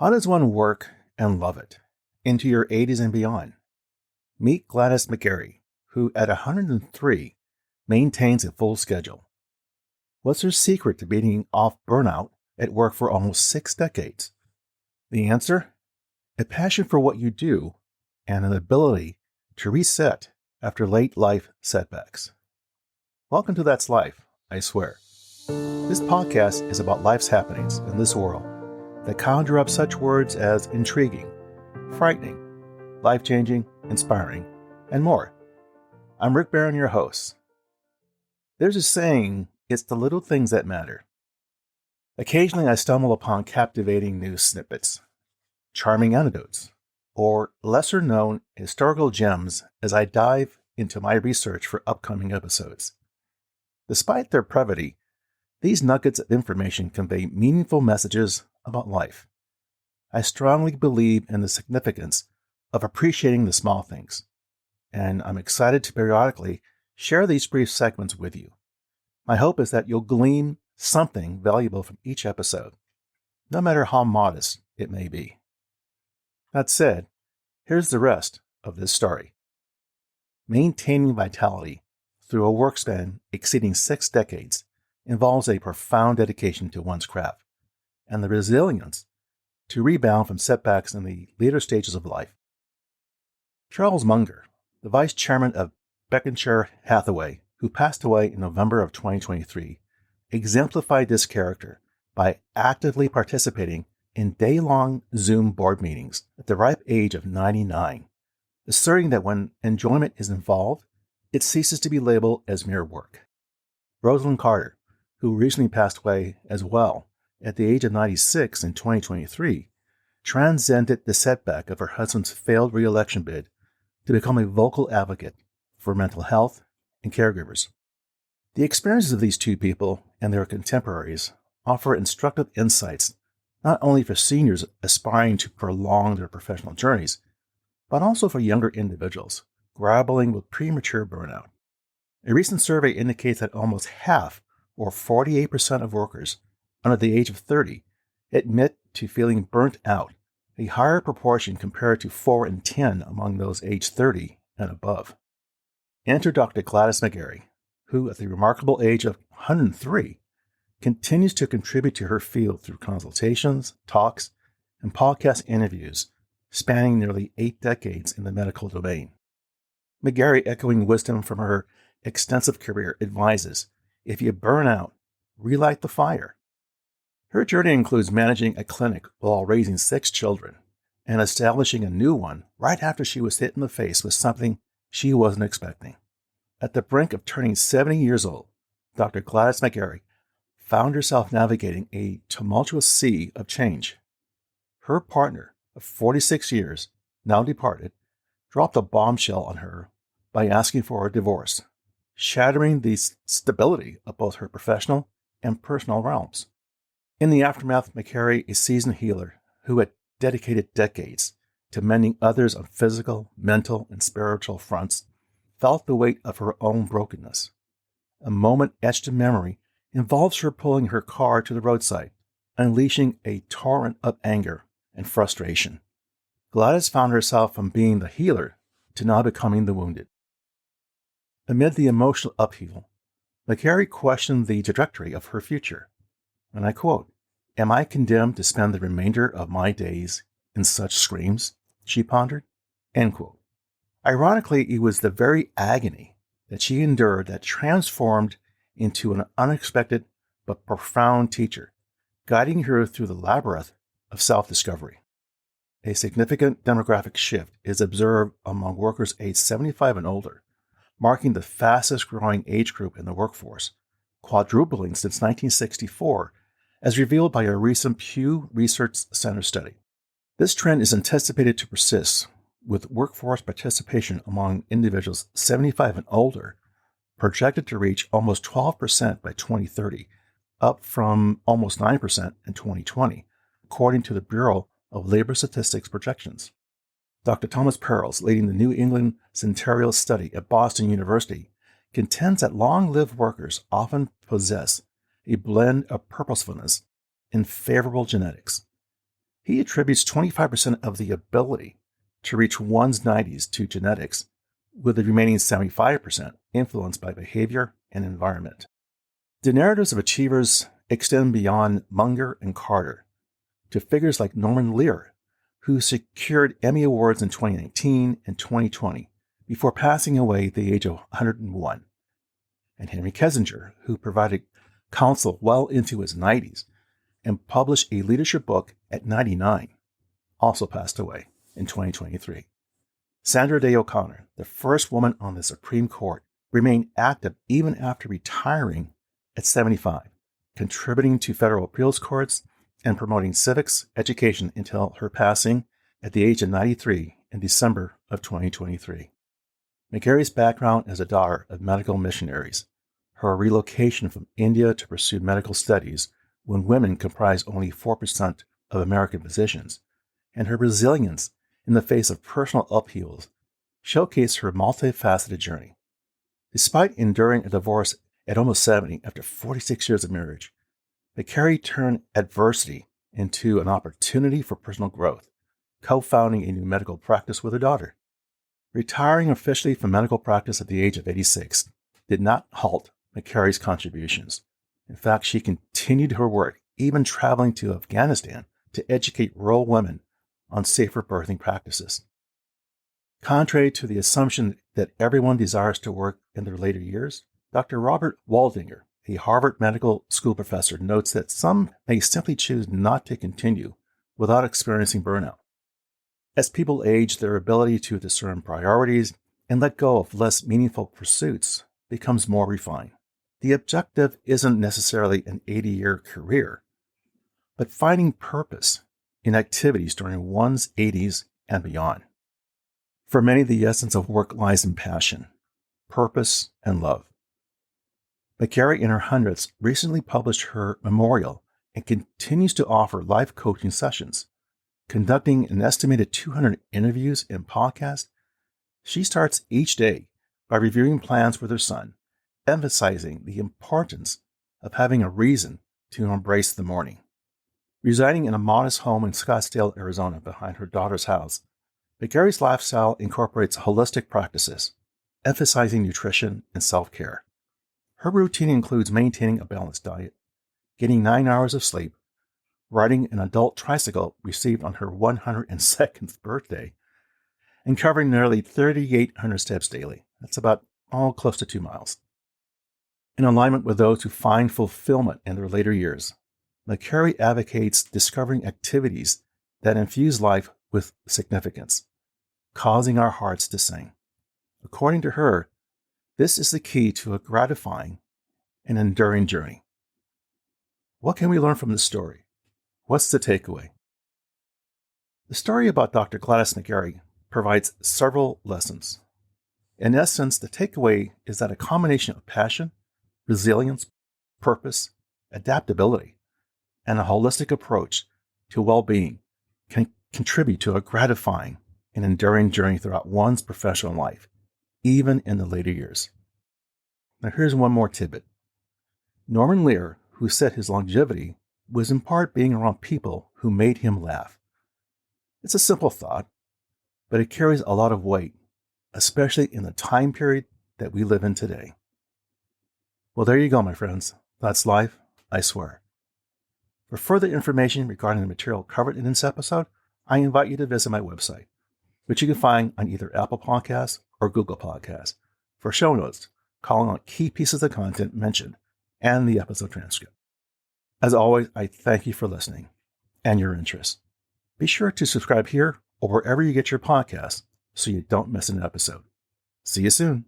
How does one work and love it into your 80s and beyond? Meet Gladys McGarey, who at 103 maintains a full schedule. What's her secret to beating off burnout at work for almost 6 decades? The answer? A passion for what you do and an ability to reset after late life setbacks. Welcome to That's Life, I swear. This podcast is about life's happenings in this world that conjure up such words as intriguing, frightening, life-changing, inspiring, and more. I'm Rick Barron, your host. There's a saying, it's the little things that matter. Occasionally I stumble upon captivating news snippets, charming anecdotes, or lesser-known historical gems as I dive into my research for upcoming episodes. Despite their brevity, these nuggets of information convey meaningful messages about life. I strongly believe in the significance of appreciating the small things, and I'm excited to periodically share these brief segments with you. My hope is that you'll glean something valuable from each episode, no matter how modest it may be. That said, here's the rest of this story. Maintaining vitality through a work span exceeding 6 decades involves a profound dedication to one's craft and the resilience to rebound from setbacks in the later stages of life. Charles Munger, the vice chairman of Berkshire Hathaway, who passed away in November of 2023, exemplified this character by actively participating in day-long Zoom board meetings at the ripe age of 99, asserting that when enjoyment is involved, it ceases to be labeled as mere work. Rosalind Carter, who recently passed away as well at the age of 96 in 2023, transcended the setback of her husband's failed re-election bid to become a vocal advocate for mental health and caregivers. The experiences of these two people and their contemporaries offer instructive insights not only for seniors aspiring to prolong their professional journeys, but also for younger individuals grappling with premature burnout. A recent survey indicates that almost half, or 48% of workers under the age of 30, admit to feeling burnt out, a higher proportion compared to 4 in 10 among those aged 30 and above. Enter Dr. Gladys McGarey, who at the remarkable age of 103 continues to contribute to her field through consultations, talks, and podcast interviews spanning nearly 8 decades in the medical domain. McGarey, echoing wisdom from her extensive career, advises, if you burn out, relight the fire. Her journey includes managing a clinic while raising 6 children and establishing a new one right after she was hit in the face with something she wasn't expecting. At the brink of turning 70 years old, Dr. Gladys McGarey found herself navigating a tumultuous sea of change. Her partner of 46 years, now departed, dropped a bombshell on her by asking for a divorce, shattering the stability of both her professional and personal realms. In the aftermath, McGarey, a seasoned healer who had dedicated decades to mending others on physical, mental, and spiritual fronts, felt the weight of her own brokenness. A moment etched in memory involves her pulling her car to the roadside, unleashing a torrent of anger and frustration. Gladys found herself from being the healer to now becoming the wounded. Amid the emotional upheaval, McGarey questioned the trajectory of her future. And I quote, "Am I condemned to spend the remainder of my days in such screams?" she pondered. End quote. Ironically, it was the very agony that she endured that transformed into an unexpected but profound teacher, guiding her through the labyrinth of self-discovery. A significant demographic shift is observed among workers aged 75 and older, marking the fastest growing age group in the workforce, quadrupling since 1964, as revealed by a recent Pew Research Center study. This trend is anticipated to persist, with workforce participation among individuals 75 and older projected to reach almost 12% by 2030, up from almost 9% in 2020, according to the Bureau of Labor Statistics projections. Dr. Thomas Perls, leading the New England Centennial Study at Boston University, contends that long-lived workers often possess a blend of purposefulness and favorable genetics. He attributes 25% of the ability to reach one's 90s to genetics, with the remaining 75% influenced by behavior and environment. The narratives of achievers extend beyond Munger and Carter to figures like Norman Lear, who secured Emmy Awards in 2019 and 2020 before passing away at the age of 101, and Henry Kissinger, who provided counsel well into his 90s and published a leadership book at 99, also passed away in 2023. Sandra Day O'Connor, the first woman on the Supreme Court, remained active even after retiring at 75, contributing to federal appeals courts and promoting civics education until her passing at the age of 93 in December of 2023. McGarey's background as a daughter of medical missionaries, her relocation from India to pursue medical studies when women comprised only 4% of American physicians, and her resilience in the face of personal upheavals showcase her multifaceted journey. Despite enduring a divorce at almost 70 after 46 years of marriage, McGarey turned adversity into an opportunity for personal growth, co-founding a new medical practice with her daughter. Retiring officially from medical practice at the age of 86 did not halt McGarey's contributions. In fact, she continued her work, even traveling to Afghanistan to educate rural women on safer birthing practices. Contrary to the assumption that everyone desires to work in their later years, Dr. Robert Waldinger, a Harvard Medical School professor, notes that some may simply choose not to continue without experiencing burnout. As people age, their ability to discern priorities and let go of less meaningful pursuits becomes more refined. The objective isn't necessarily an 80-year career, but finding purpose in activities during one's 80s and beyond. For many, the essence of work lies in passion, purpose, and love. McGarey, in her hundreds, recently published her memorial and continues to offer life coaching sessions. Conducting an estimated 200 interviews and podcasts, she starts each day by reviewing plans with her son, emphasizing the importance of having a reason to embrace the morning. Residing in a modest home in Scottsdale, Arizona, behind her daughter's house, McGarey's lifestyle incorporates holistic practices, emphasizing nutrition and self-care. Her routine includes maintaining a balanced diet, getting 9 hours of sleep, riding an adult tricycle received on her 102nd birthday, and covering nearly 3,800 steps daily. That's about close to 2 miles. In alignment with those who find fulfillment in their later years, McGarey advocates discovering activities that infuse life with significance, causing our hearts to sing. According to her, this is the key to a gratifying and enduring journey. What can we learn from this story? What's the takeaway? The story about Dr. Gladys McGarey provides several lessons. In essence, the takeaway is that a combination of passion, resilience, purpose, adaptability, and a holistic approach to well-being can contribute to a gratifying and enduring journey throughout one's professional life, even in the later years. Now here's one more tidbit. Norman Lear, who said his longevity was in part being around people who made him laugh. It's a simple thought, but it carries a lot of weight, especially in the time period that we live in today. Well, there you go, my friends. That's life, I swear. For further information regarding the material covered in this episode, I invite you to visit my website, which you can find on either Apple Podcasts or Google Podcasts, for show notes calling out key pieces of content mentioned and the episode transcript. As always, I thank you for listening and your interest. Be sure to subscribe here or wherever you get your podcasts so you don't miss an episode. See you soon.